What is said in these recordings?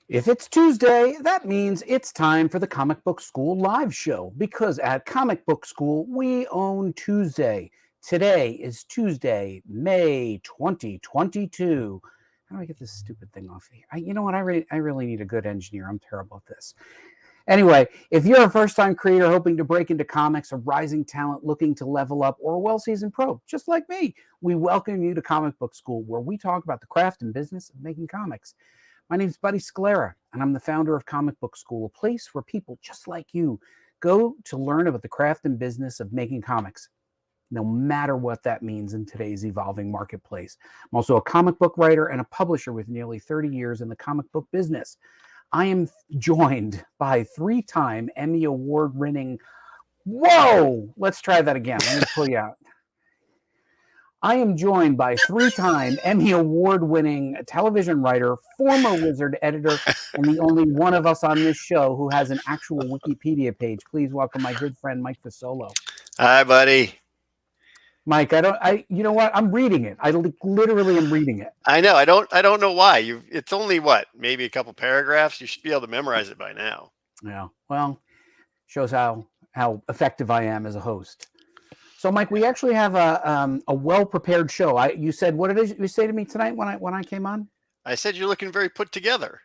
If it's Tuesday, that means it's time for the Comic Book School live show, because at Comic Book School, we own Tuesday. Today is Tuesday, May 2022. How do I get this stupid thing off here? You know what? I really need a good engineer. I'm terrible at this. Anyway, if you're a first-time creator hoping to break into comics, a rising talent looking to level up, or a well-seasoned pro, just like me, we welcome you to Comic Book School, where we talk about the craft and business of making comics. My name's Buddy Scalera, and I'm the founder of Comic Book School, a place where people just like you go to learn about the craft and business of making comics, no matter what that means in today's evolving marketplace. I'm also a comic book writer and a publisher with nearly 30 years in the comic book business. I am joined by three-time Emmy Award-winning... Whoa! Let's try that again. Let me pull you out. I am joined by three-time Emmy Award-winning television writer, former Wizard editor, and the only one of us on this show who has an actual Wikipedia page. Please welcome my good friend, Mike Fasolo. Hi, buddy. Mike, you know what? I'm reading it. I literally am reading it. I know. I don't know why. It's only maybe a couple paragraphs. You should be able to memorize it by now. Yeah. Well, shows how effective I am as a host. So, Mike, we actually have a well-prepared show. You said, what did you say to me tonight when I came on? I said you're looking very put together.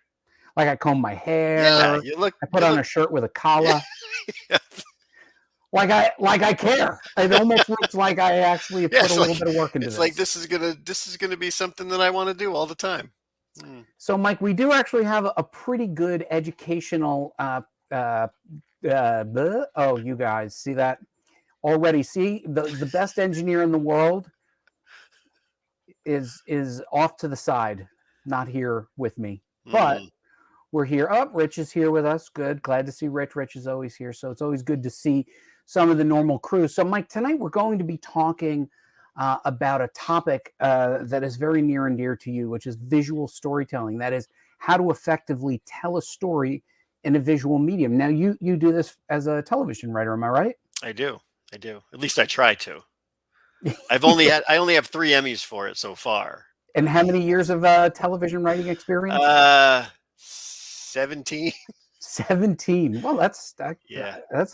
Like I combed my hair. Yeah, you look. I put on a shirt with a collar. Yeah. Like I care. It almost looks like I actually put a little bit of work into this. It's like this is gonna be something that I want to do all the time. So, Mike, we do actually have a pretty good educational. Oh, you guys see that? Already, see the best engineer in the world is off to the side, not here with me, but we're here. Oh, Rich is here with us. Good, glad to see Rich. Rich is always here, so it's always good to see some of the normal crew. So, Mike, tonight we're going to be talking about a topic that is very near and dear to you, which is visual storytelling. That is, how to effectively tell a story in a visual medium. Now, you do this as a television writer, am I right? I do. At least I try to. I only have 3 Emmys for it so far. And how many years of television writing experience? 17. 17. Well, that's a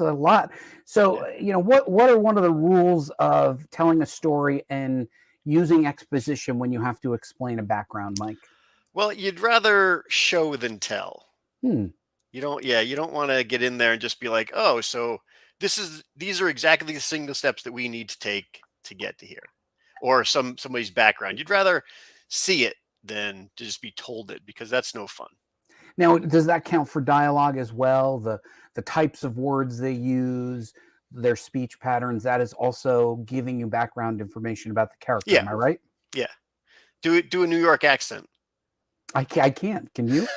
lot. So, what are one of the rules of telling a story and using exposition when you have to explain a background, Mike? Well, you'd rather show than tell. You don't want to get in there and just be like, oh, so these are exactly the single steps that we need to take to get to here, or somebody's background. You'd rather see it than to just be told it, because that's no fun. Now, does that count for dialogue as well? The types of words they use, their speech patterns, that is also giving you background information about the character. Yeah. Am I right? Yeah. Do a New York accent. I can't. Can you?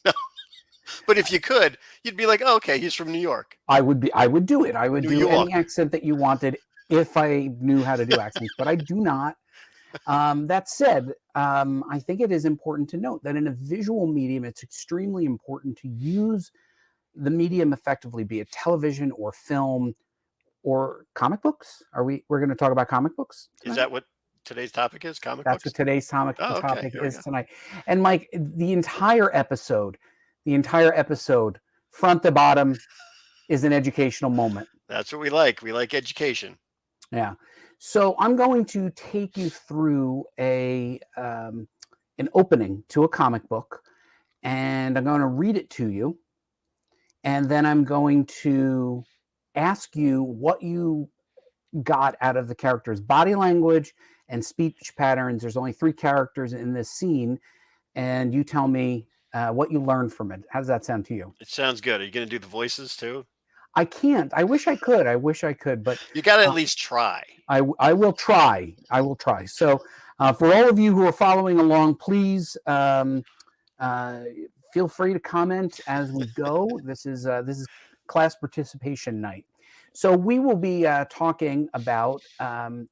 No. But if you could, you'd be like, oh, okay, he's from New York. I would do it. I would do any accent that you wanted if I knew how to do accents, but I do not. That said, I think it is important to note that in a visual medium, it's extremely important to use the medium effectively, be it television or film or comic books. We're going to talk about comic books tonight? Is that what today's topic is? Comic books? That's what today's topic Okay. is tonight. And Mike, the entire episode, front to bottom, is an educational moment. That's what we like. We like education. Yeah. So I'm going to take you through an opening to a comic book, and I'm going to read it to you, and then I'm going to ask you what you got out of the characters' body language and speech patterns. There's only 3 characters in this scene, and you tell me what you learned from it. How does that sound to you? It sounds good. Are you going to do the voices too? I can't. I wish I could, but you got to at least try. I will try. So for all of you who are following along, please feel free to comment as we go. This is class participation night. So we will be talking about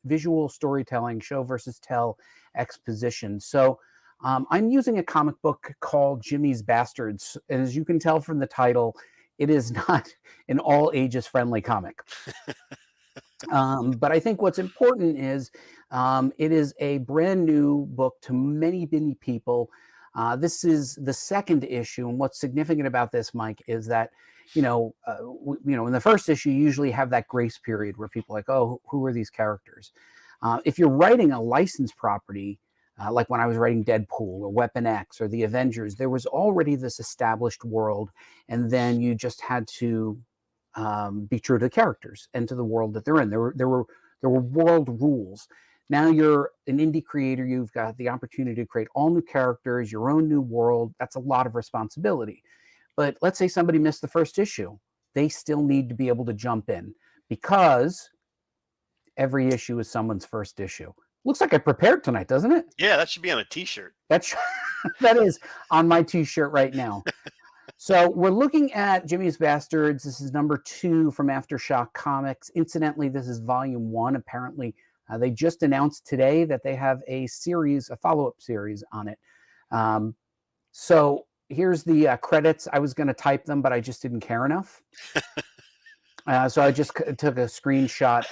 visual storytelling, show versus tell, exposition. So I'm using a comic book called Jimmy's Bastards. And as you can tell from the title, it is not an all ages friendly comic. But I think what's important is it is a brand new book to many, many people. This is the second issue, and what's significant about this, Mike, is that in the first issue, you usually have that grace period where people are like, oh, who are these characters? If you're writing a licensed property, like when I was writing Deadpool or Weapon X or the Avengers, there was already this established world, and then you just had to be true to the characters and to the world that they're in. There were world rules. Now you're an indie creator. You've got the opportunity to create all new characters, your own new world. That's a lot of responsibility. But let's say somebody missed the first issue. They still need to be able to jump in because every issue is someone's first issue. Looks like I prepared tonight, doesn't it? Yeah, that should be on a t-shirt. That is on my t-shirt right now. So we're looking at Jimmy's Bastards. This is number 2 from AfterShock Comics. Incidentally, this is volume 1. Apparently, they just announced today that they have a follow-up series on it. So here's the credits. I was going to type them, but I just didn't care enough. So I just took a screenshot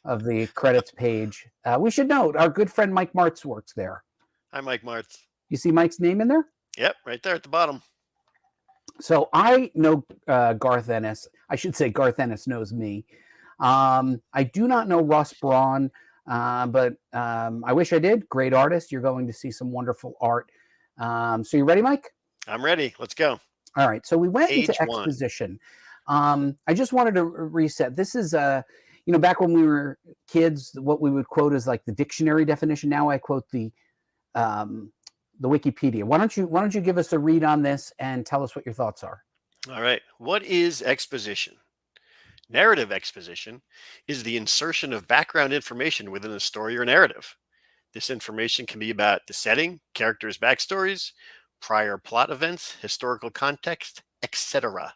of the credits page. We should note our good friend Mike Martz works there. Hi, Mike Martz. You see Mike's name in there? Yep, right there at the bottom. So I know Garth Ennis. I should say Garth Ennis knows me. I do not know Russ Braun, but I wish I did. Great artist. You're going to see some wonderful art. So you ready, Mike? I'm ready. Let's go. All right. So we went into Page 1. Exposition. I just wanted to reset. This is back when we were kids, what we would quote as like the dictionary definition. Now I quote the Wikipedia. Why don't you give us a read on this and tell us what your thoughts are? All right. What is exposition? Narrative exposition is the insertion of background information within a story or narrative. This information can be about the setting, characters' backstories, prior plot events, historical context, etc.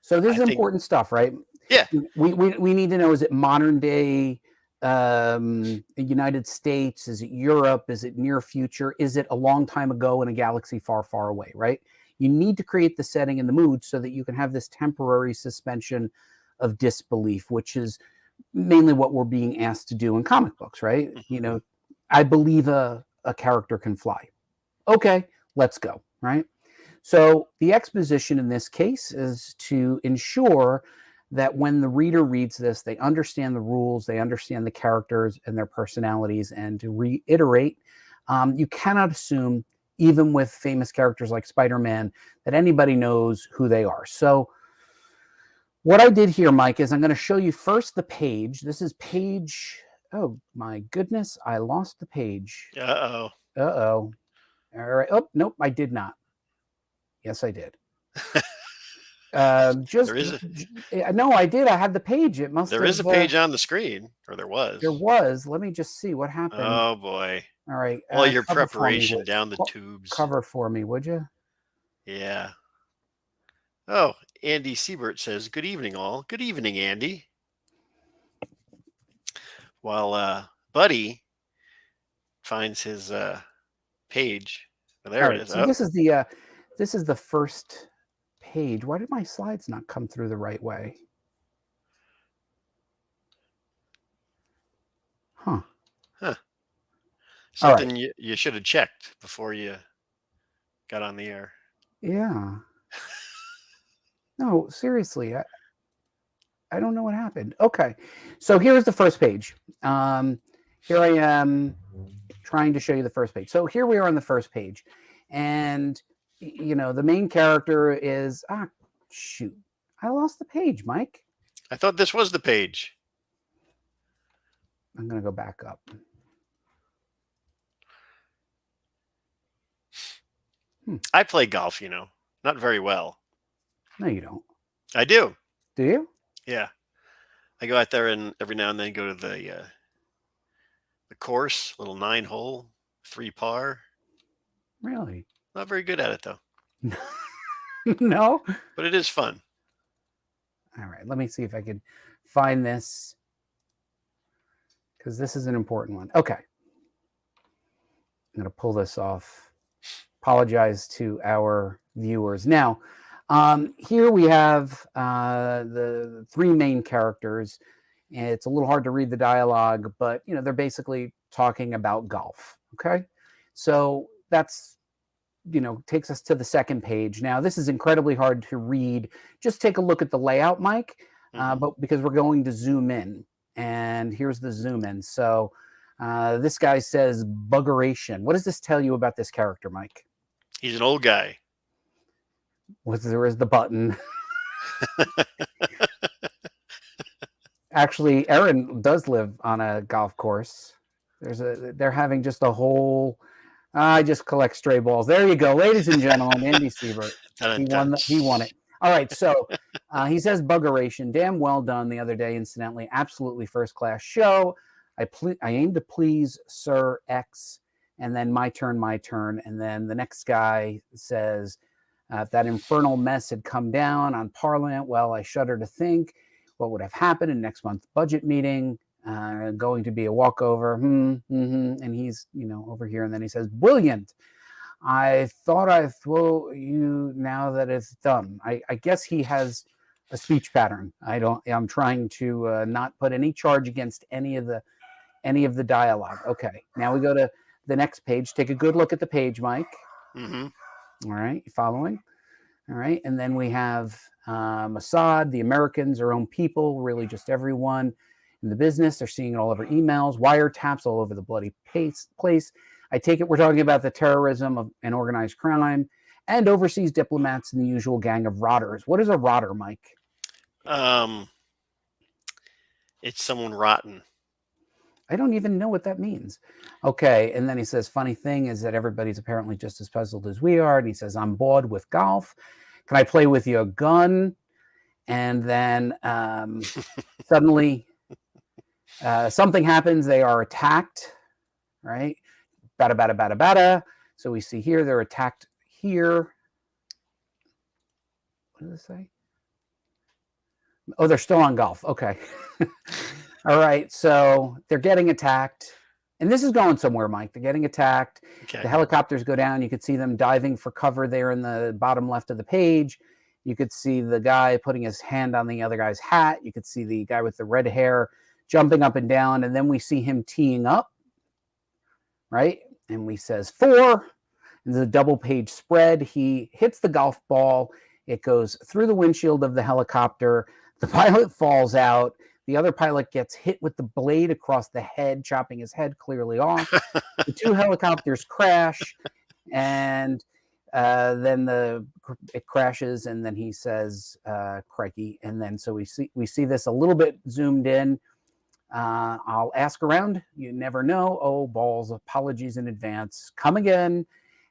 So this is important stuff, right? Yeah. We need to know, is it modern day United States? Is it Europe? Is it near future? Is it a long time ago in a galaxy far, far away, right? You need to create the setting and the mood so that you can have this temporary suspension of disbelief, which is mainly what we're being asked to do in comic books, right? I believe a character can fly. Okay, let's go, right? So the exposition in this case is to ensure that when the reader reads this, they understand the rules, they understand the characters and their personalities. And to reiterate, you cannot assume, even with famous characters like Spider-Man, that anybody knows who they are. So what I did here, Mike, is I'm going to show you first the page. This is page, oh my goodness, I lost the page. Uh-oh. Uh-oh. All right. Oh, nope, I did not. Yes, I did. No, I did. I had the page. It must. There is a page on the screen, or there was. There was. Let me just see what happened. Oh boy! All right. All your preparation down the tubes. Cover for me, would you? Yeah. Oh, Andy Siebert says, "Good evening, all. Good evening, Andy." While Buddy finds his page. Oh, there it is. So this is the first page. Why did my slides not come through the right way? Huh. Something you should have checked before you got on the air. Yeah. No, seriously. I don't know what happened. Okay. So here's the first page. Here I am trying to show you the first page. So here we are on the first page. And the main character is, shoot, I lost the page, Mike. I thought this was the page. I'm going to go back up. I play golf, not very well. No, you don't. I do. Do you? Yeah. I go out there and every now and then go to the course, little 9-hole, 3-par. Really? Not very good at it, though. No? But it is fun. All right. Let me see if I can find this, because this is an important one. Okay. I'm going to pull this off. Apologize to our viewers. Now, here we have the 3 main characters. It's a little hard to read the dialogue, but, they're basically talking about golf. Okay. So that's, takes us to the second page. Now, this is incredibly hard to read. Just take a look at the layout, Mike, but because we're going to zoom in. And here's the zoom in. So this guy says buggeration. What does this tell you about this character, Mike? He's an old guy. There is the button. Actually, Aaron does live on a golf course. They're having just a whole. I just collect stray balls. There you go, ladies and gentlemen. Andy Siebert. He won it. All right, so he says buggeration. Damn well done the other day, incidentally. Absolutely first class show. I aim to please Sir X, and then my turn. And then the next guy says, if that infernal mess had come down on Parliament, well, I shudder to think what would have happened in next month's budget meeting. Going to be a walkover. And he's, over here. And then he says, brilliant. I thought I'd throw you now that it's done. I guess he has a speech pattern. I'm trying to not put any charge against any of the dialogue. Okay. Now we go to the next page. Take a good look at the page, Mike. Mm-hmm. All right. You following? All right. And then we have Mossad, the Americans, our own people, really just everyone in the business. They're seeing it all over emails, wiretaps all over the bloody place. I take it we're talking about the terrorism and organized crime and overseas diplomats and the usual gang of rotters. What is a rotter, Mike? It's someone rotten. I don't even know what that means. Okay. And then he says, funny thing is that everybody's apparently just as puzzled as we are. And he says, I'm bored with golf. Can I play with your gun? And then suddenly something happens. They are attacked, right? Bada, bada, bada, bada. So we see here, they're attacked here. What does it say? Oh, they're still on golf. Okay. All right. So they're getting attacked. And this is going somewhere, Mike. They're getting attacked. Okay. The helicopters go down. You could see them diving for cover there in the bottom left of the page. You could see the guy putting his hand on the other guy's hat. You could see the guy with the red hair jumping up and down. And then we see him teeing up, right? And we says 4. And the double page spread. He hits the golf ball. It goes through the windshield of the helicopter. The pilot falls out. The other pilot gets hit with the blade across the head, chopping his head clearly off. The 2 helicopters crash, and then it crashes, and then he says, "Crikey!" And then so we see this a little bit zoomed in. I'll ask around. You never know. Oh, balls! Apologies in advance. Come again,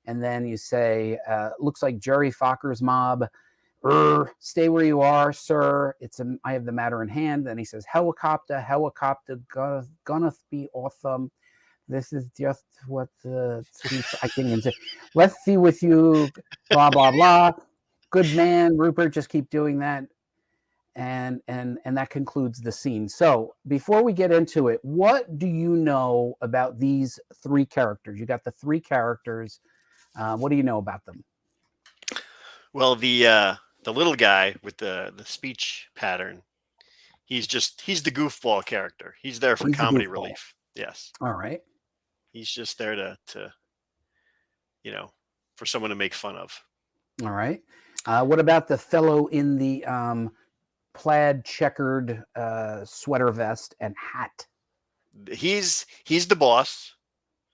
and then you say, "Looks like Jerry Focker's mob." Stay where you are, sir. I have the matter in hand. Then he says, helicopter, gonna be awesome. This is just what I can't even say. Let's see with you, blah, blah, blah. Good man, Rupert, just keep doing that. And that concludes the scene. So before we get into it, what do you know about these 3 characters? You got the 3 characters. What do you know about them? Well, the little guy with the speech pattern, he's the goofball character. He's there for comedy relief. Yes. All right. He's just there to for someone to make fun of. All right. What about the fellow in the plaid checkered sweater vest and hat? He's the boss.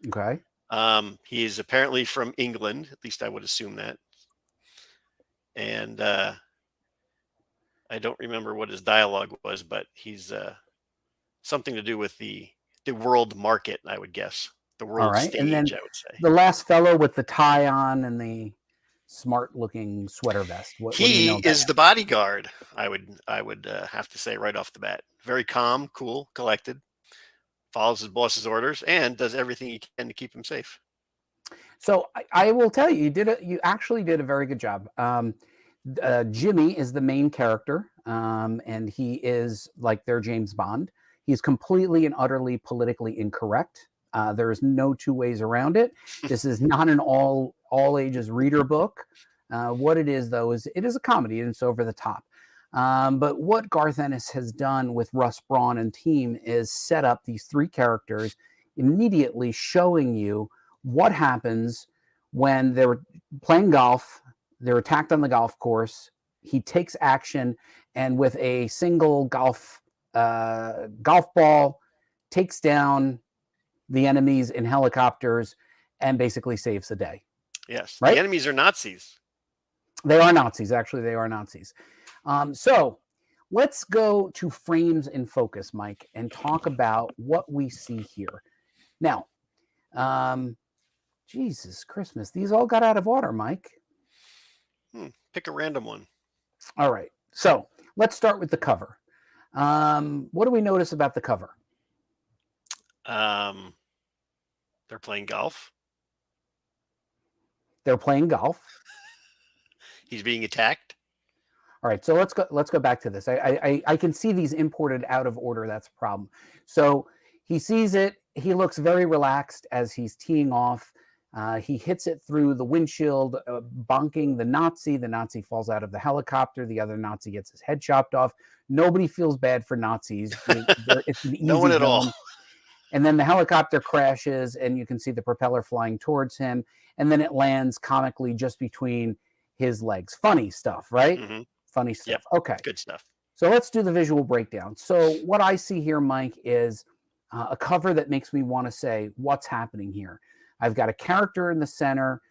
Okay. He is apparently from England. At least I would assume that. And I don't remember what his dialogue was, but he's something to do with the world market, I would guess. The world stage, and then I would say. The last fellow with the tie on and the smart-looking sweater vest. What do you know is the bodyguard, I would have to say right off the bat. Very calm, cool, collected, follows his boss's orders, and does everything he can to keep him safe. So I will tell you, you actually did a very good job. Jimmy is the main character, and he is like their James Bond. He's completely and utterly politically incorrect. There is no 2 ways around it. This is not an all ages reader book. What it is, though, is it is a comedy, and it's over the top. But what Garth Ennis has done with Russ Braun and team is set up these 3 characters, immediately showing you what happens when they were playing golf. They're attacked on the golf course. He takes action, and with a single golf ball, takes down the enemies in helicopters and basically saves the day. Yes. Right? The enemies are Nazis. They are Nazis. Actually, they are Nazis. So let's go to frames in focus, Mike, and talk about what we see here. Now, Jesus Christmas, these all got out of order, Mike. Pick a random one. All right. So let's start with the cover. What do we notice about the cover? They're playing golf. They're playing golf. He's being attacked. All right, so let's go back to this. I can see these imported out of order. That's a problem. So he sees it. He looks very relaxed as he's teeing off. He hits it through the windshield, bonking the Nazi. The Nazi falls out of the helicopter. The other Nazi gets his head chopped off. Nobody feels bad for Nazis. It's an easy No one at all. And then the helicopter crashes, and you can see the propeller flying towards him. And then it lands comically just between his legs. Funny stuff, right? Mm-hmm. Funny stuff. Yep. Okay. Good stuff. So let's do the visual breakdown. So what I see here, Mike, is a cover that makes me want to say, what's happening here? I've got a character in the center,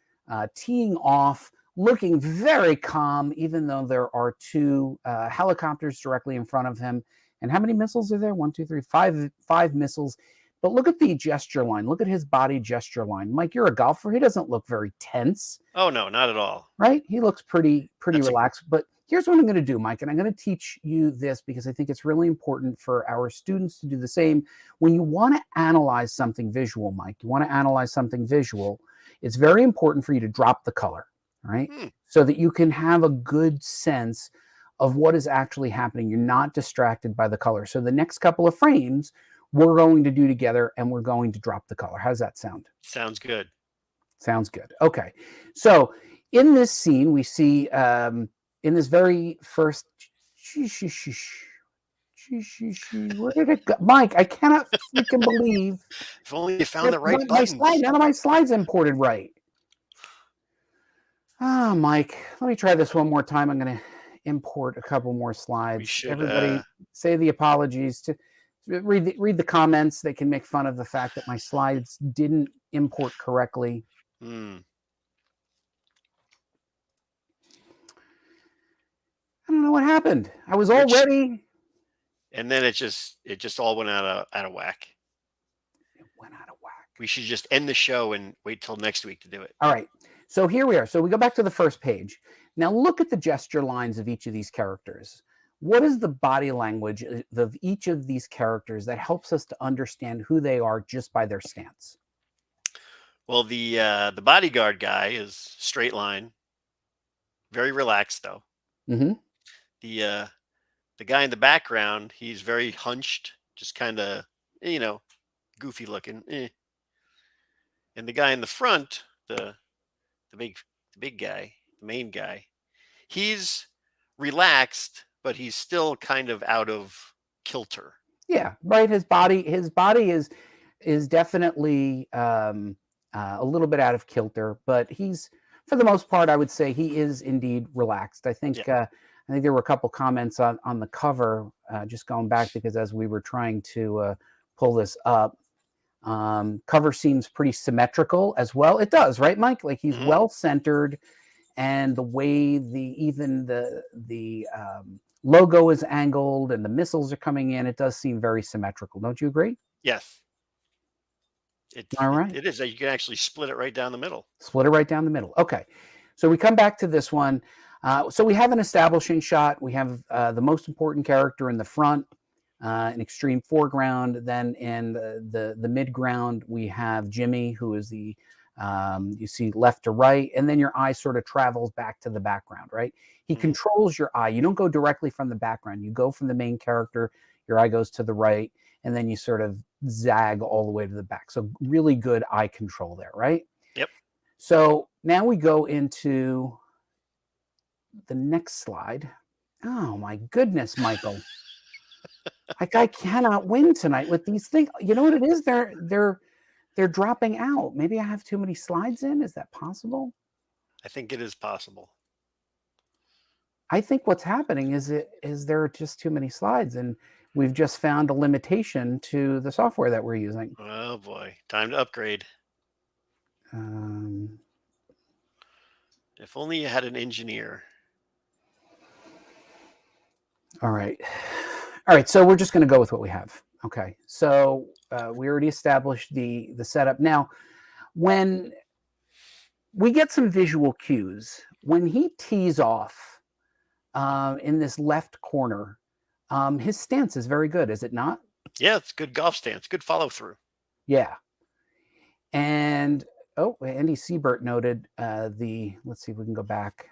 teeing off, looking very calm, even though there are two helicopters directly in front of him. And how many missiles are there? 1, 2, 3, 5 missiles. But look at the gesture line. Look at his body gesture line. Mike, you're a golfer. He doesn't look very tense. Oh, no, not at all. Right? He looks pretty relaxed. But here's what I'm going to do, Mike, and I'm going to teach you this because I think it's really important for our students to do the same. When you want to analyze something visual, Mike, it's very important for you to drop the color, right? So that you can have a good sense of what is actually happening. You're not distracted by the color. So the next couple of frames we're going to do together, and we're going to drop the color. How does that sound? Sounds good. Sounds good. Okay. So in this scene, we see in this very first, where did it go? Mike, I cannot freaking believe. If only you found the right button. None of my slides imported right. Ah, Mike, let me try this one more time. I'm going to import a couple more slides. Everybody say the apologies. To read the comments. They can make fun of the fact that my slides didn't import correctly. I don't know what happened. I was all ready, and then it just all went out of whack. It went out of whack. We should just end the show and wait till next week to do it. All right. So here we are. So we go back to the first page. Now look at the gesture lines of each of these characters. What is the body language of each of these characters that helps us to understand who they are just by their stance? Well, the bodyguard guy is straight line, very relaxed though. Mm-hmm. The guy in the background, he's very hunched, just kind of goofy looking. And the guy in the front, the big guy, the main guy, he's relaxed, but he's still kind of out of kilter. Yeah, right. His body is definitely a little bit out of kilter, but he's, for the most part, I would say he is indeed relaxed. I think there were a couple comments on the cover, just going back, because as we were trying to pull this up, cover seems pretty symmetrical as well. It does, right, Mike? Like he's well centered, and the way the logo is angled and the missiles are coming in, it does seem very symmetrical. Don't you agree? Yes. All right. It is. You can actually split it right down the middle. Split it right down the middle. Okay. So we come back to this one. So we have an establishing shot. We have the most important character in the front, an extreme foreground. Then in the midground, we have Jimmy, who is the you see left to right, and then your eye sort of travels back to the background, right? He controls your eye. You don't go directly from the background. You go from the main character, your eye goes to the right, and then you sort of zag all the way to the back. So really good eye control there, right? Yep. So now we go into the next slide. Oh my goodness, Michael. Like I cannot win tonight with these things. You know what it is? They're they're dropping out. Maybe I have too many slides in. Is that possible? I think it is possible. I think what's happening is there are just too many slides, and we've just found a limitation to the software that we're using. Oh boy, time to upgrade. If only you had an engineer. All right. So we're just going to go with what we have. Okay. So we already established the setup. Now, when we get some visual cues, when he tees off in this left corner, his stance is very good, is it not? Yeah, it's good golf stance, good follow through. Yeah. And Andy Siebert noted let's see if we can go back,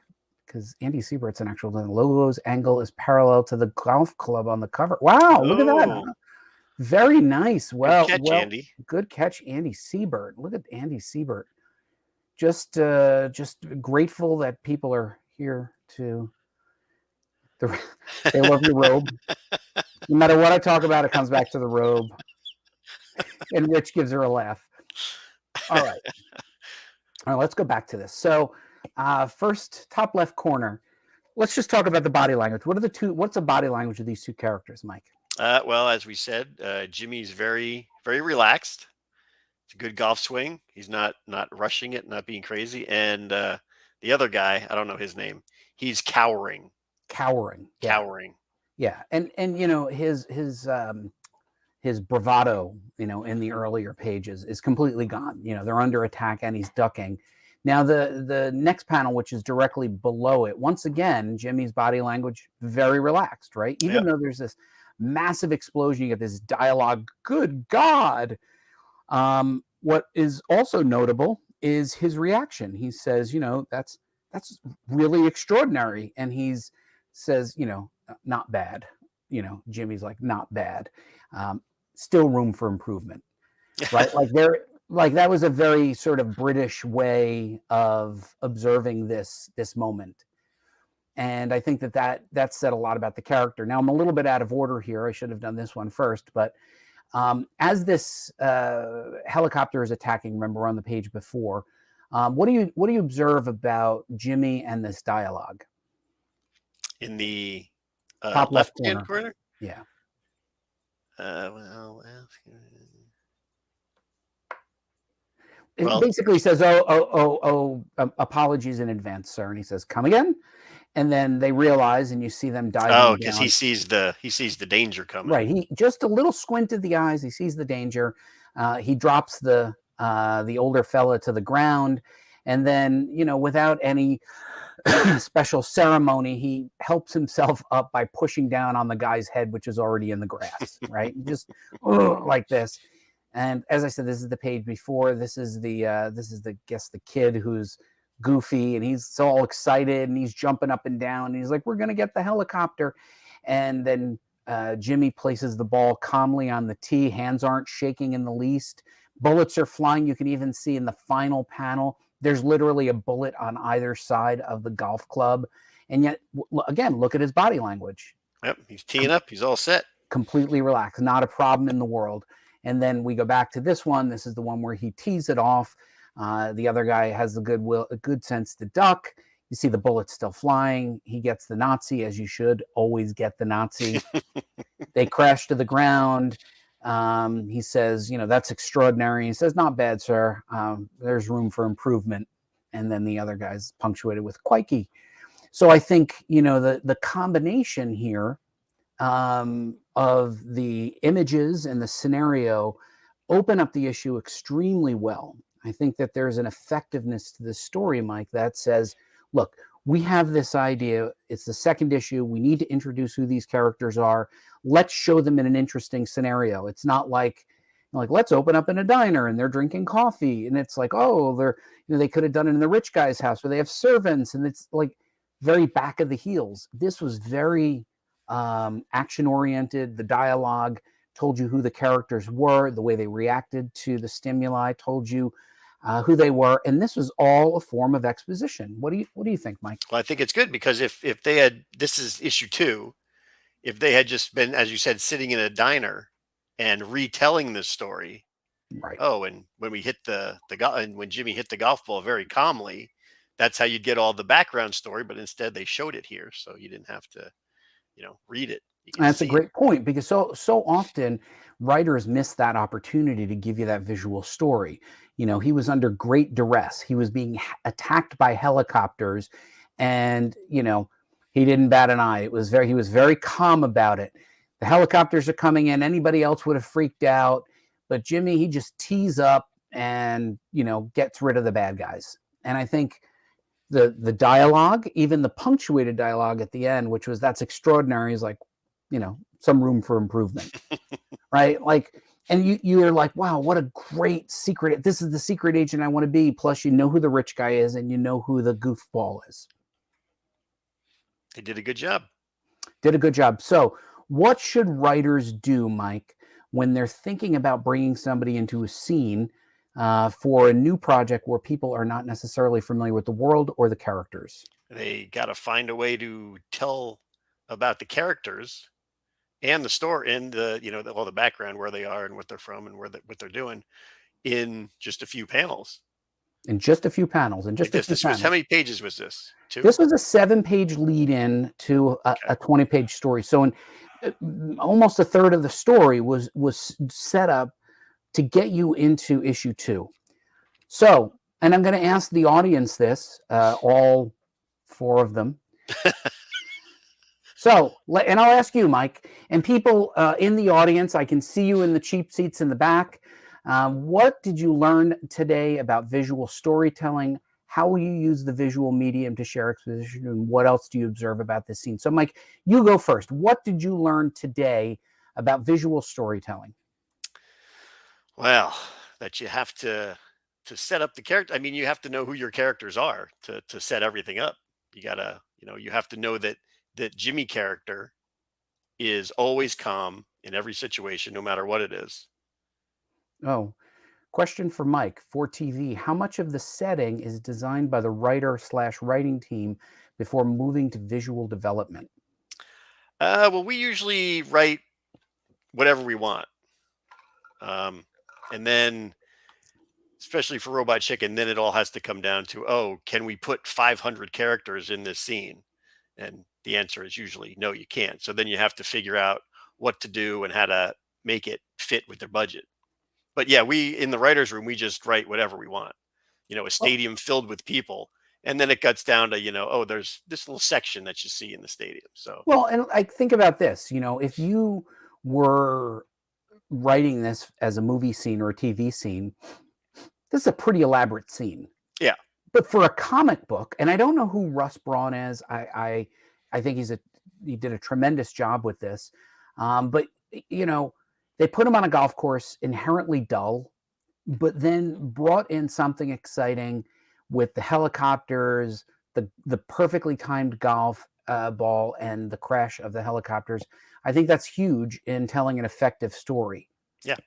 because Andy Siebert's an actual, the logo's angle is parallel to the golf club on the cover. Wow, look at that. Huh? Very nice. Well, good catch, Andy. Good catch, Andy Siebert. Look at Andy Siebert. Just grateful that people are here to they love your robe. No matter what I talk about, it comes back to the robe. And Rich gives her a laugh. All right, let's go back to this. So first, top left corner. Let's just talk about the body language. What's the body language of these two characters, Mike? Well, as we said, Jimmy's very, very relaxed. It's a good golf swing. He's not rushing it, not being crazy. And the other guy, I don't know his name. He's cowering. Yeah, and his bravado, in the earlier pages is completely gone. They're under attack and he's ducking. Now the next panel, which is directly below it, once again, Jimmy's body language very relaxed, right? Even though there's this massive explosion, you get this dialogue. Good God! What is also notable is his reaction. He says, that's really extraordinary, and he's says, not bad. Jimmy's like, not bad. Still room for improvement, right? Like that was a very sort of British way of observing this moment. And I think that said a lot about the character. Now I'm a little bit out of order here. I should have done this one first, but as this helicopter is attacking, remember we're on the page before, what do you observe about Jimmy and this dialogue? In the top left-hand corner? Yeah. It basically says, apologies in advance, sir. And he says, come again? And then they realize, and you see them diving down. Oh, because he sees the danger coming. Right. He just a little squint of the eyes. He sees the danger. He drops the older fella to the ground, and then without any special ceremony, he helps himself up by pushing down on the guy's head, which is already in the grass. Right. Just like this. And as I said, this is the page before. This is the kid who's goofy, and he's all excited and he's jumping up and down, and he's like, we're gonna get the helicopter. And then Jimmy places the ball calmly on the tee. Hands aren't shaking in the least. Bullets are flying. You can even see in the final panel there's literally a bullet on either side of the golf club. And yet again, look at his body language. Yep, he's teeing up. He's all set. Completely relaxed. Not a problem in the world. And then we go back to this one. This is the one where he tees it off. The other guy has a good sense to duck. You see the bullets still flying. He gets the Nazi, as you should always get the Nazi. They crash to the ground. He says, that's extraordinary. He says, not bad, sir. There's room for improvement. And then the other guy's punctuated with quikey. So I think, the combination here of the images and the scenario open up the issue extremely well. I think that there's an effectiveness to this story, Mike, that says, look, we have this idea. It's the second issue. We need to introduce who these characters are. Let's show them in an interesting scenario. It's not like let's open up in a diner and they're drinking coffee. And it's like, they could have done it in the rich guy's house where they have servants. And it's like very back of the heels. This was very action oriented. The dialogue told you who the characters were, the way they reacted to the stimuli told you who they were, and this was all a form of exposition. What do you think, Mike? Well, I think it's good because if they had, this is issue 2, if they had just been, as you said, sitting in a diner and retelling this story, Right. Oh, and when we hit and when Jimmy hit the golf ball very calmly, that's how you'd get all the background story. But instead, they showed it here, so you didn't have to, read it. You could That's a see it. great point because so often writers miss that opportunity to give you that visual story. He was under great duress. He was being attacked by helicopters, and he didn't bat an eye. He was very calm about it. The helicopters are coming in. Anybody else would have freaked out, but Jimmy, he just tees up and gets rid of the bad guys. And I think the dialogue, even the punctuated dialogue at the end, which was "That's extraordinary," is like, some room for improvement, right? Like, and you're like, wow, what a great secret. This is the secret agent I want to be. Plus, you know who the rich guy is and you know who the goofball is. They did a good job. Did a good job. So what should writers do, Mike, when they're thinking about bringing somebody into a scene for a new project where people are not necessarily familiar with the world or the characters? They got to find a way to tell about the characters and the story and all the background, where they are and what they're from and what they're doing in just a few panels. In just a few panels. Like this was, how many pages was this? 2? This was a 7-page lead-in to a 20-page story. So in almost a third of the story was set up to get you into issue 2. So, and I'm going to ask the audience this, all 4 of them. So, and I'll ask you, Mike, and people in the audience, I can see you in the cheap seats in the back. What did you learn today about visual storytelling? How will you use the visual medium to share exposition? And what else do you observe about this scene? So, Mike, you go first. What did you learn today about visual storytelling? Well, that you have to set up the character. I mean, you have to know who your characters are to set everything up. You gotta, you have to know that Jimmy character is always calm in every situation, no matter what it is. Oh, question for Mike for TV. How much of the setting is designed by the writer/writing team before moving to visual development? Well, we usually write whatever we want. And then, especially for Robot Chicken, then it all has to come down to, oh, can we put 500 characters in this scene? And the answer is usually no, you can't. So then you have to figure out what to do and how to make it fit with their budget. But yeah, in the writer's room, we just write whatever we want. A stadium filled with people. And then it cuts down to, oh, there's this little section that you see in the stadium. So, well, and I think about this, if you were writing this as a movie scene or a TV scene, this is a pretty elaborate scene. Yeah. But for a comic book, and I don't know who Russ Braun is. I think he did a tremendous job with this. But they put him on a golf course, inherently dull, but then brought in something exciting with the helicopters, the perfectly timed golf ball, and the crash of the helicopters. I think that's huge in telling an effective story. Yeah.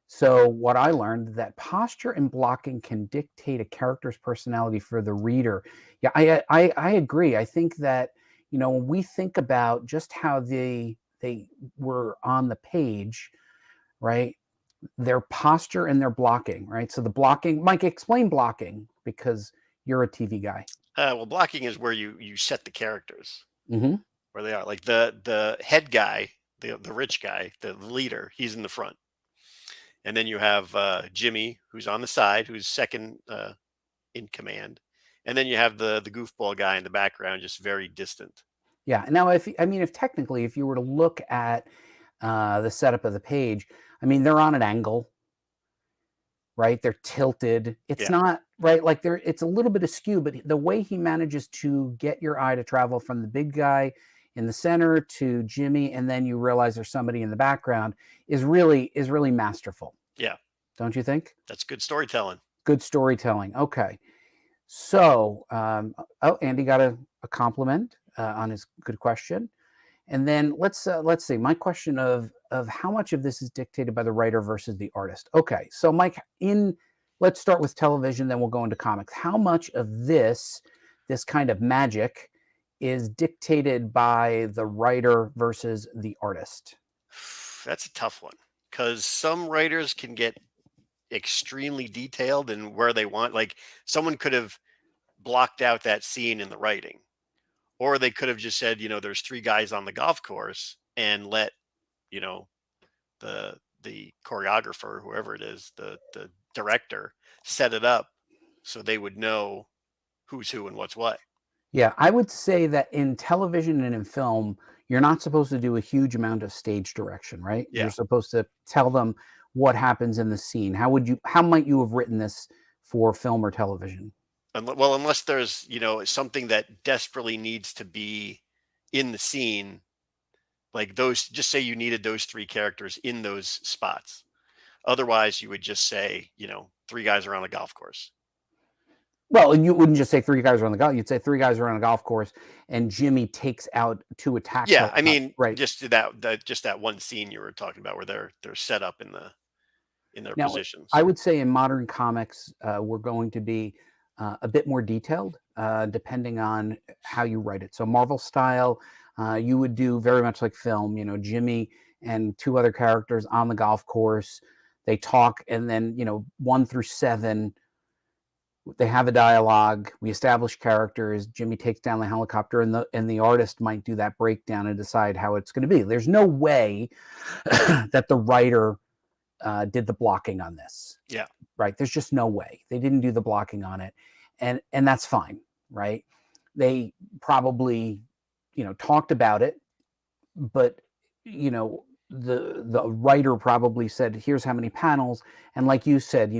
So what I learned, that posture and blocking can dictate a character's personality for the reader. Yeah, I agree. I think that, when we think about just how they were on the page, right? Their posture and their blocking, right? So the blocking, Mike, explain blocking because you're a TV guy. Well, blocking is where you set the characters Mm-hmm. where they are. Like the head guy, the rich guy, the leader, he's in the front. And then you have Jimmy, who's on the side, who's second in command. And then you have the goofball guy in the background, just very distant. Yeah. Now, if technically, if you were to look at the setup of the page, they're on an angle, right? They're tilted. It's not right. Like it's a little bit askew, but the way he manages to get your eye to travel from the big guy in the center to Jimmy, and then you realize there's somebody in the background is really masterful. Yeah. Don't you think? That's good storytelling. Good storytelling. Okay. So, Andy got a compliment on his good question. And then let's see. My question of how much of this is dictated by the writer versus the artist. Okay, so Mike, let's start with television, then we'll go into comics. How much of this kind of magic is dictated by the writer versus the artist? That's a tough one because some writers can get extremely detailed and where they want. Like someone could have blocked out that scene in the writing, or they could have just said, there's 3 guys on the golf course and let, you know, the choreographer, whoever it is, the director, set it up so they would know who's who and what's what. Yeah, I would say that in television and in film, you're not supposed to do a huge amount of stage direction, right? Yeah. You're supposed to tell them what happens in the scene. How might you have written this for film or television? Well, unless there's, something that desperately needs to be in the scene, like those, just say you needed those 3 characters in those spots. Otherwise, you would just say, 3 guys are on a golf course. Well, you wouldn't just say 3 guys are on the golf. You'd say 3 guys are on a golf course, and Jimmy takes out 2 attacks. Yeah, I mean, right. just that one scene you were talking about where they're set up in their Now, positions. I would say in modern comics, we're going to be a bit more detailed, depending on how you write it. So Marvel style, you would do very much like film. Jimmy and 2 other characters on the golf course. They talk, and then 1 through 7. They have a dialogue. We establish characters. Jimmy takes down the helicopter, and the artist might do that breakdown and decide how it's going to be. There's no way that the writer did the blocking on this. Yeah. Right. There's just no way. They didn't do the blocking on it, and that's fine. Right. They probably talked about it, but the writer probably said, here's how many panels, and like you said,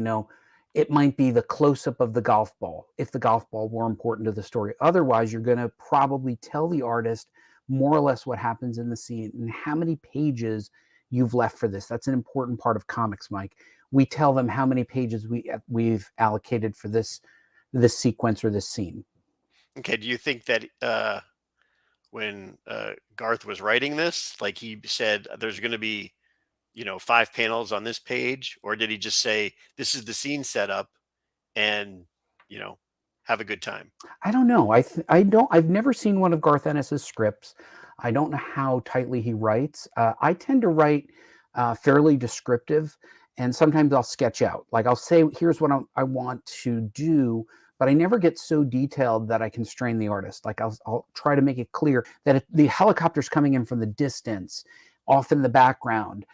it might be the close-up of the golf ball if the golf ball were important to the story. Otherwise, you're going to probably tell the artist more or less what happens in the scene and how many pages you've left for this. That's an important part of comics, Mike. We tell them how many pages we've allocated for this sequence or this scene. Okay. Do you think that when Garth was writing this, like he said, there's going to be 5 panels on this page, or did he just say this is the scene setup and have a good time? I don't know. I've never seen one of Garth Ennis's scripts. I don't know how tightly he writes. I tend to write fairly descriptive, and sometimes I'll sketch out. Like I'll say, here's what I want to do, but I never get so detailed that I constrain the artist. Like I'll try to make it clear that the helicopter's coming in from the distance, off in the background,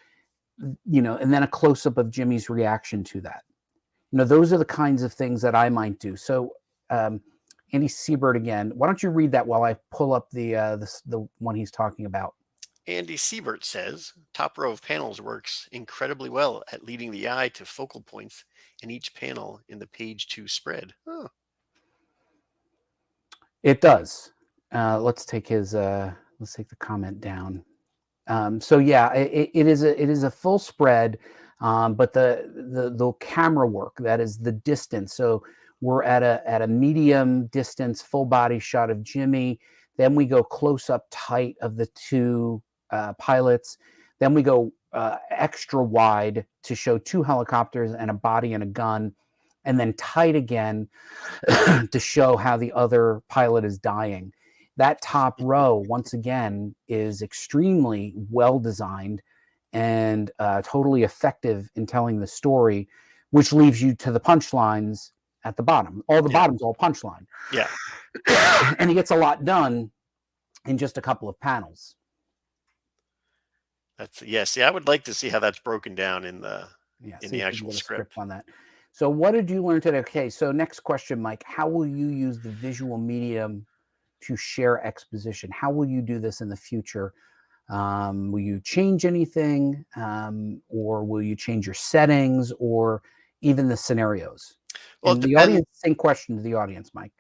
and then a close-up of Jimmy's reaction to that. Those are the kinds of things that I might do. So Andy Siebert again, why don't you read that while I pull up the one he's talking about? Andy Siebert says, top row of panels works incredibly well at leading the eye to focal points in each panel in the page 2 spread. Huh. It does. Let's take the comment down. So yeah, it is a full spread, but the camera work, that is the distance. So we're at a medium distance, full body shot of Jimmy. Then we go close up tight of the 2 pilots. Then we go extra wide to show 2 helicopters and a body and a gun, and then tight again to show how the other pilot is dying. That top row, once again, is extremely well designed and totally effective in telling the story, which leaves you to the punchlines at the bottom. All the bottom's all punchline. Yeah. And he gets a lot done in just a couple of panels. See, I would like to see how that's broken down in the actual script on that. So what did you learn today? Okay, so next question, Mike. How will you use the visual medium to share exposition? How will you do this in the future? Will you change anything, or will you change your settings, or even the scenarios? Well, the audience, same question to the audience, Mike.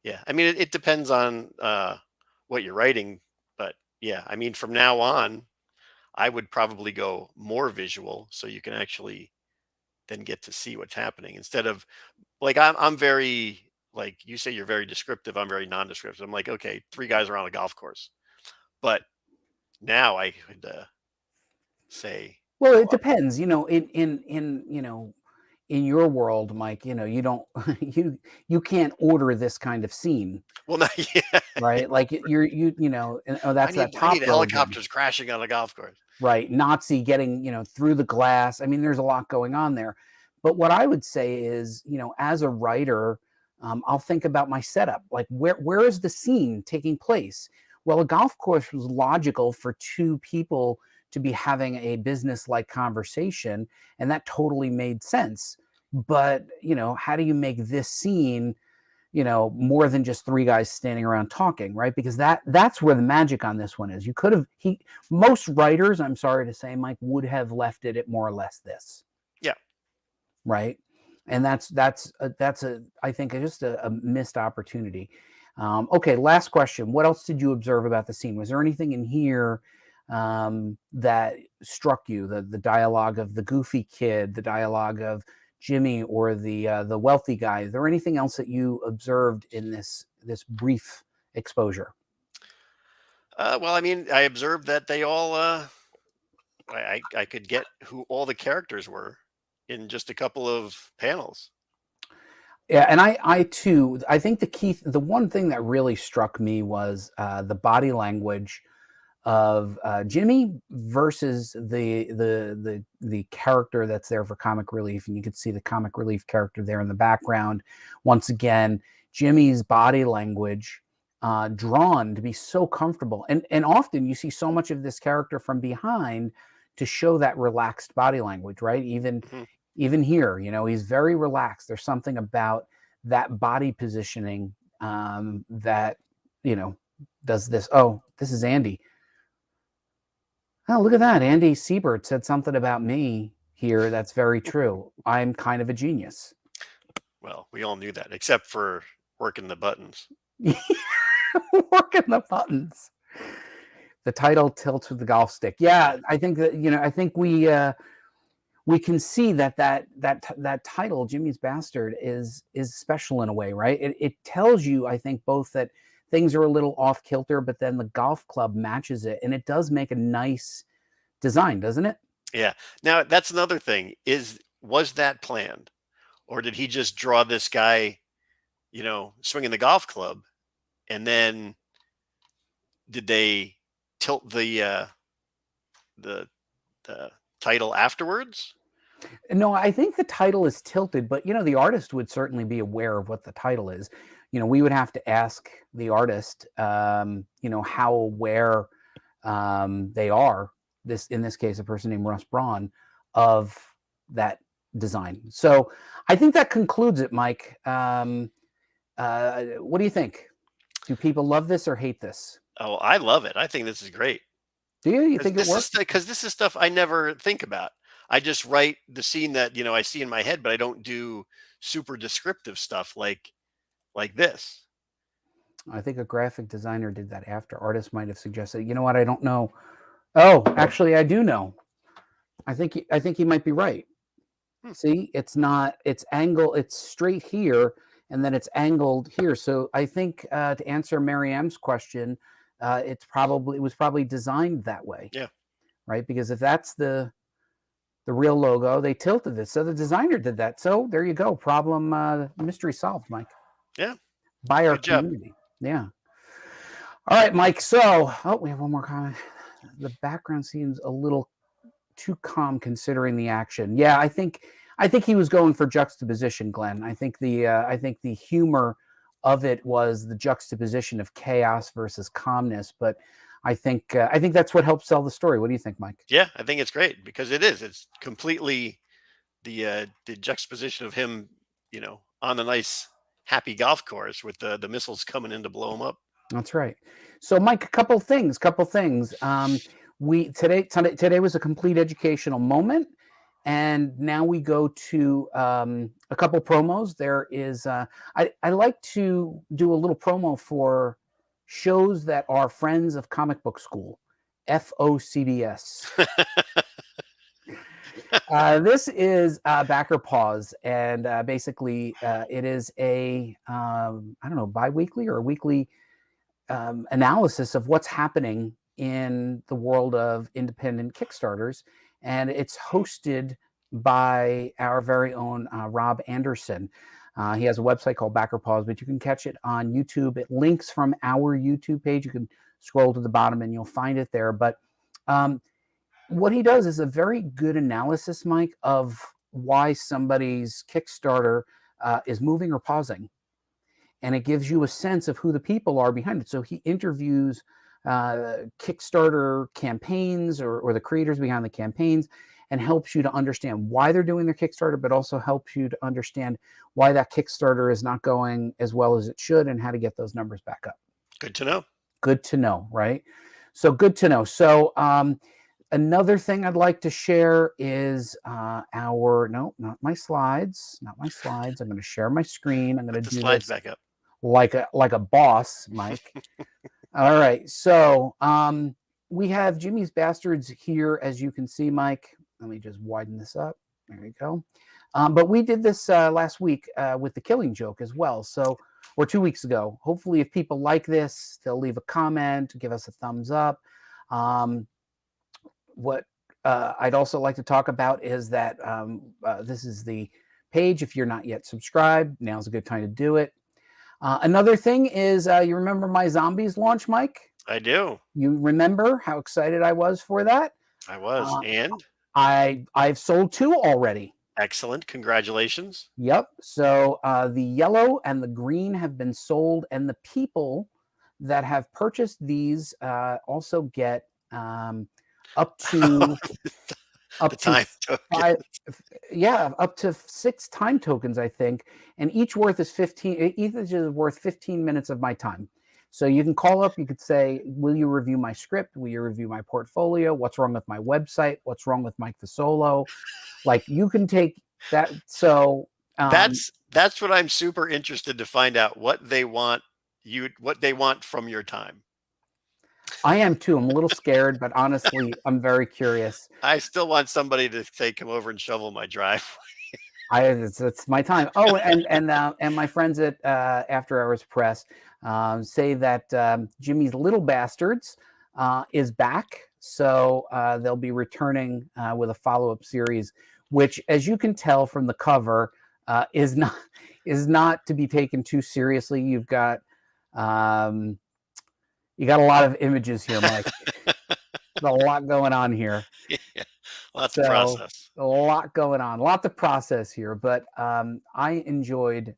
Yeah, I mean, it depends on what you're writing, but yeah, I mean, from now on, I would probably go more visual so you can actually then get to see what's happening instead of like I'm very, like you say, you're very descriptive. I'm very non-descriptive. I'm like, okay, 3 guys are on a golf course, but now I could say, well, it depends, in your world, Mike, you don't, you can't order this kind of scene. Well, not yet. Right? Like that's that top I need helicopters crashing on a golf course. Right. Nazi getting, through the glass. I mean, there's a lot going on there, But what I would say is, as a writer, I'll think about my setup. Like, where is the scene taking place? Well, a golf course was logical for two people to be having a business-like conversation, and that totally made sense. But, how do you make this scene, more than just three guys standing around talking, right? Because that's where the magic on this one is. Most writers, I'm sorry to say, Mike, would have left it at more or less this. Yeah. Right. And that's I think just a missed opportunity. Okay, last question. What else did you observe about the scene? Was there anything in here that struck you? The dialogue of the goofy kid, the dialogue of Jimmy, or the wealthy guy? Is there anything else that you observed in this brief exposure? Well, I mean, I observed that they all. I could get who all the characters were in just a couple of panels. Yeah, and I too, I think the one thing that really struck me was the body language of Jimmy versus the character that's there for comic relief, and you could see the comic relief character there in the background. Once again, Jimmy's body language drawn to be so comfortable, and often you see so much of this character from behind to show that relaxed body language, right? Even here, he's very relaxed. There's something about that body positioning that, does this. Oh, this is Andy. Oh, look at that. Andy Siebert said something about me here. That's very true. I'm kind of a genius. Well, we all knew that, except for working the buttons. Working the buttons. The title tilts with the golf stick. Yeah, I think that, I think we can see that title, Jimmy's Bastard, is special in a way, right? It tells you, I think, both that things are a little off kilter, but then the golf club matches it, and it does make a nice design, doesn't it? Yeah. Now that's another thing. Was that planned, or did he just draw this guy, swinging the golf club, and then did they tilt the title afterwards? No, I think the title is tilted, but the artist would certainly be aware of what the title is. We would have to ask the artist, how aware they are. In this case, a person named Russ Braun, of that design. So I think that concludes it, Mike. What do you think? Do people love this or hate this? Oh, I love it. I think this is great. Do you? You think it works? Because this is stuff I never think about. I just write the scene that I see in my head, but I don't do super descriptive stuff like this. I think a graphic designer did that after. Artists might have suggested. You know what? I don't know. Oh, actually, I do know. I think he might be right. See, it's straight here, and then it's angled here. So I think to answer Mary M's question, it was probably designed that way. Yeah. Right, because if that's the real logo, they tilted it. So the designer did that. So there you go. Problem mystery solved, Mike. Yeah. By our community. Yeah. All right, Mike. So, we have one more comment. The background seems a little too calm considering the action. Yeah, I think he was going for juxtaposition, Glenn. I think the humor of it was the juxtaposition of chaos versus calmness. But I think that's what helps sell the story. What do you think, Mike? Yeah, I think it's great because it's completely the juxtaposition of him, on a nice happy golf course with the missiles coming in to blow him up. That's right. So, Mike, a couple things. Today was a complete educational moment, and now we go to a couple promos. There is I like to do a little promo for shows that are friends of Comic Book School, FOCBS. This is Backer Pause, and basically it is a I don't know, bi-weekly or a weekly analysis of what's happening in the world of independent Kickstarters, and it's hosted by our very own Rob Anderson. He has a website called Backer Pause, but you can catch it on YouTube. It links from our YouTube page. You can scroll to the bottom and you'll find it there. But what he does is a very good analysis, Mike, of why somebody's Kickstarter is moving or pausing. And it gives you a sense of who the people are behind it. So he interviews Kickstarter campaigns or the creators behind the campaigns and helps you to understand why they're doing their Kickstarter, but also helps you to understand why that Kickstarter is not going as well as it should and how to get those numbers back up. Good to know. Good to know, right? So good to know. So another thing I'd like to share is not my slides. I'm going to share my screen. I'm going to do the slides back up like a boss, Mike. All right. So we have Jimmy's Bastards here, as you can see, Mike. Let me just widen this up. There we go. But we did this last week with the Killing Joke as well. So, or 2 weeks ago. Hopefully, if people like this, they'll leave a comment, give us a thumbs up. What I'd also like to talk about is that this is the page. If you're not yet subscribed, now's a good time to do it. Another thing is, you remember my Zombies launch, Mike? I do. You remember how excited I was for that? I was. And? I've sold 2 already. Excellent. Congratulations. Yep. So the yellow and the green have been sold, and the people that have purchased these also get up to up to 5, up to 6 time tokens, I think, and each is worth 15 minutes of my time. So you can call up, you could say, will you review my script? Will you review my portfolio? What's wrong with my website? What's wrong with Mike Fasolo? Like, you can take that. So that's what I'm super interested to find out, what they want from your time. I am too. I'm a little scared, but honestly, I'm very curious. I still want somebody to say, come over and shovel my driveway. It's my time. Oh, and my friends at After Hours Press say that Jimmy's Little Bastards is back. So they'll be returning with a follow-up series, which, as you can tell from the cover, is not to be taken too seriously. You've got you got a lot of images here, Mike. There's a lot going on here. Yeah, lots of process. A lot going on. A lot to process here. But I enjoyed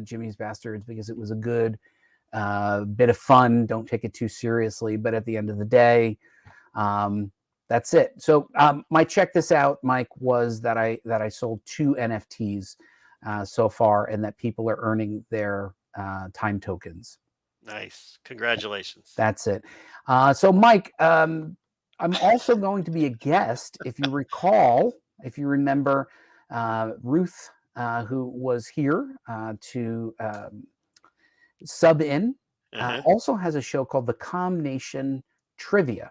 Jimmy's Bastards because it was a good bit of fun. Don't take it too seriously. But at the end of the day, that's it. So my check this out, Mike, was that I sold 2 NFTs so far, and that people are earning their time tokens. Nice. Congratulations. That's it. So, Mike, I'm also going to be a guest. If you recall, if you remember, Ruth, who was here to sub in, also has a show called The Calm Nation Trivia.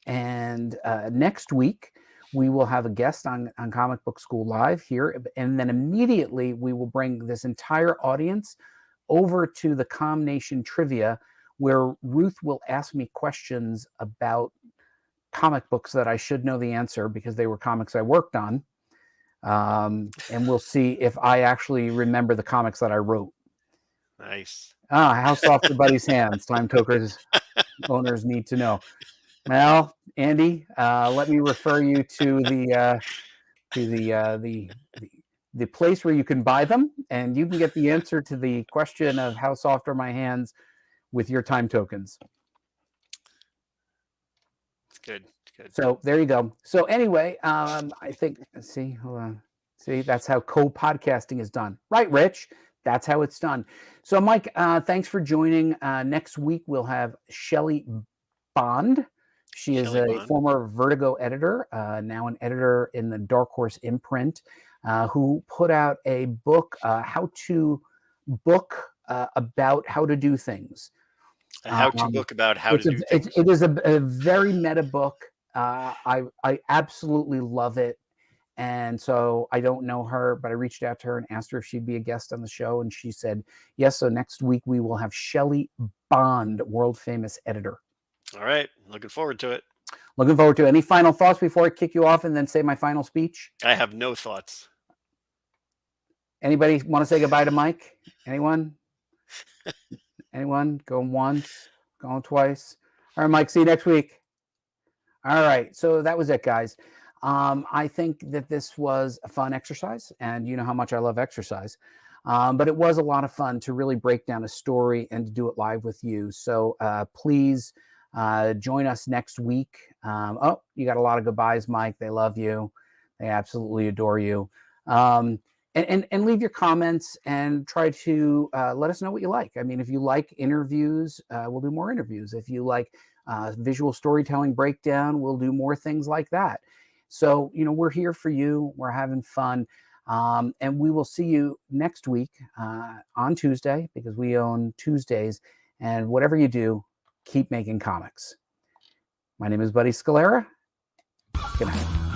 And next week, we will have a guest on Comic Book School Live here. And then immediately, we will bring this entire audience over to the Calm Nation Trivia, where Ruth will ask me questions about comic books that I should know the answer because they were comics I worked on. And we'll see if I actually remember the comics that I wrote. Nice. How soft are Buddy's hands? Time tokens owners need to know. Well, Andy, let me refer you to the place where you can buy them, and you can get the answer to the question of how soft are my hands with your time tokens. It's good. So there you go. So anyway, I think, hold on. See, that's how co-podcasting is done. Right, Rich? That's how it's done. So, Mike, thanks for joining. Next week, we'll have Shelley Bond. She is a former Vertigo editor, now an editor in the Dark Horse imprint, who put out a book, how-to book about how to do things. A how-to book about how to do things. It is a very meta book. I absolutely love it. And so I don't know her, but I reached out to her and asked her if she'd be a guest on the show. And she said, yes. So next week we will have Shelley Bond, world famous editor. All right. Looking forward to it. Looking forward to it. Any final thoughts before I kick you off and then say my final speech? I have no thoughts. Anybody want to say goodbye to Mike? Anyone? Anyone? Going once, going twice. All right, Mike, see you next week. All right. So that was it, guys. I think that this was a fun exercise, and you know how much I love exercise. But it was a lot of fun to really break down a story and to do it live with you. So please join us next week. Oh, you got a lot of goodbyes, Mike. They love you. They absolutely adore you. And leave your comments and try to let us know what you like. I mean, if you like interviews, we'll do more interviews. If you like visual storytelling breakdown, we'll do more things like that. So, you know, we're here for you. We're having fun. And we will see you next week on Tuesday, because we own Tuesdays. And whatever you do, keep making comics. My name is Buddy Scalera. Good night.